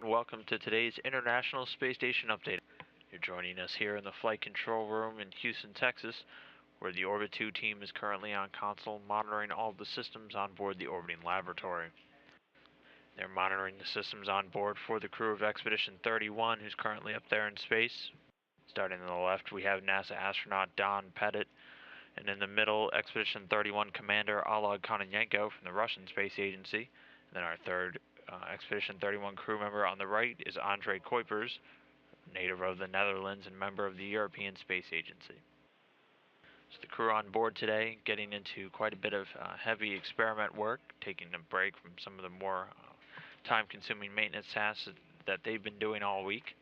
Welcome to today's International Space Station update. You're joining us here in the flight control room in Houston, Texas, where the Orbit 2 team is currently on console monitoring all of the systems on board the orbiting laboratory. They're monitoring the systems on board for the crew of Expedition 31, who's currently up there in space. Starting on the left, we have NASA astronaut Don Pettit, and in the middle, Expedition 31 Commander Oleg Kononenko from the Russian Space Agency. And then our third Expedition 31 crew member on the right is André Kuipers, native of the Netherlands and member of the European Space Agency. So the crew on board today getting into quite a bit of heavy experiment work, taking a break from some of the more time-consuming maintenance tasks that they've been doing all week.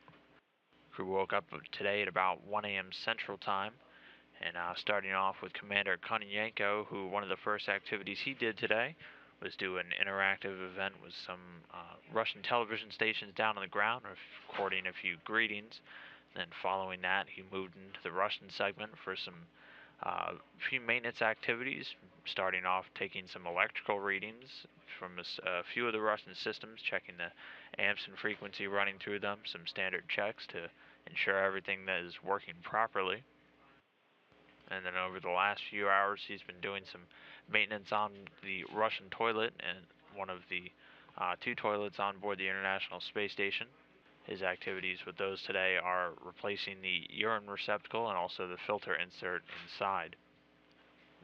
Crew woke up today at about 1 a.m. Central Time, and starting off with Commander Kononenko, who one of the first activities he did today was do an interactive event with some Russian television stations down on the ground, recording a few greetings. Then following that, he moved into the Russian segment for some few maintenance activities, starting off taking some electrical readings from a few of the Russian systems, checking the amps and frequency running through them, some standard checks to ensure everything that is working properly. And then over the last few hours, he's been doing some maintenance on the Russian toilet and one of the two toilets on board the International Space Station. His activities with those today are replacing the urine receptacle and also the filter insert inside.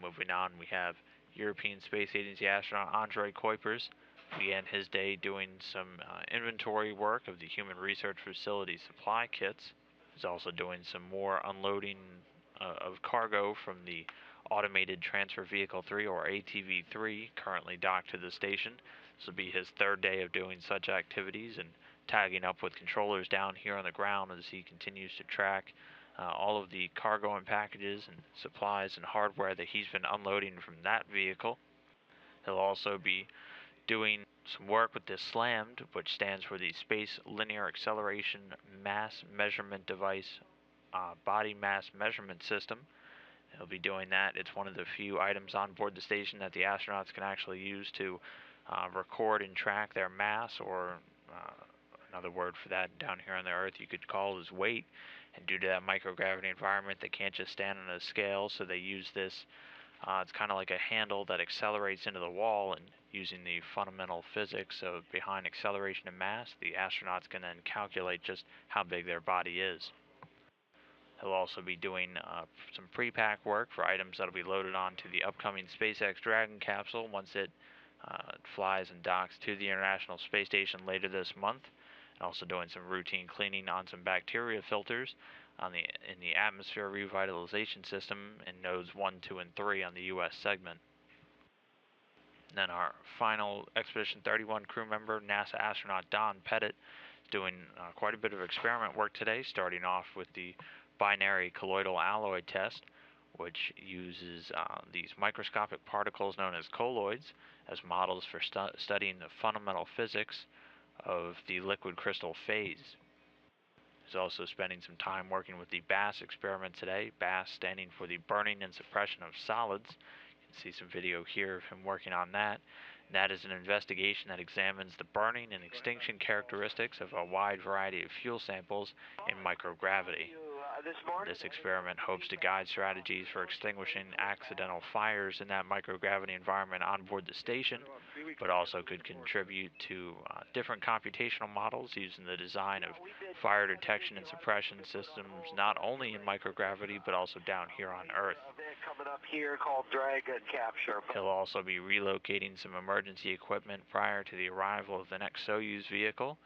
Moving on, we have European Space Agency astronaut André Kuipers began his day doing some inventory work of the Human Research Facility supply kits. He's also doing some more unloading of cargo from the Automated Transfer Vehicle 3, or ATV 3, currently docked to the station. This will be his third day of doing such activities and tagging up with controllers down here on the ground as he continues to track all of the cargo and packages and supplies and hardware that he's been unloading from that vehicle. He'll also be doing some work with this SLAMD, which stands for the Space Linear Acceleration Mass Measurement Device Body Mass Measurement System. He'll be doing that. It's one of the few items on board the station that the astronauts can actually use to record and track their mass, or another word for that down here on the Earth you could call is weight. And due to that microgravity environment, they can't just stand on a scale, so they use this. It's kind of like a handle that accelerates into the wall, and using the fundamental physics of behind acceleration and mass, the astronauts can then calculate just how big their body is. He'll also be doing some pre-pack work for items that will be loaded onto the upcoming SpaceX Dragon capsule once it flies and docks to the International Space Station later this month. And also doing some routine cleaning on some bacteria filters in the atmosphere revitalization system in nodes 1, 2, and 3 on the U.S. segment. And then our final Expedition 31 crew member, NASA astronaut Don Pettit, is doing quite a bit of experiment work today, starting off with the binary colloidal alloy test, which uses these microscopic particles known as colloids as models for studying the fundamental physics of the liquid crystal phase. He's also spending some time working with the BASS experiment today, BASS standing for the burning and suppression of solids. You can see some video here of him working on that. And that is an investigation that examines the burning and extinction characteristics of a wide variety of fuel samples in microgravity. This experiment hopes to guide strategies for extinguishing accidental fires in that microgravity environment on board the station, but also could contribute to different computational models using the design of fire detection and suppression systems not only in microgravity but also down here on Earth. Coming up here called Dragon Capture. He'll also be relocating some emergency equipment prior to the arrival of the next Soyuz vehicle.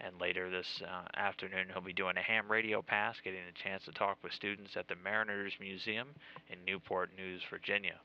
And later this afternoon, he'll be doing a ham radio pass, getting a chance to talk with students at the Mariners Museum in Newport News, Virginia.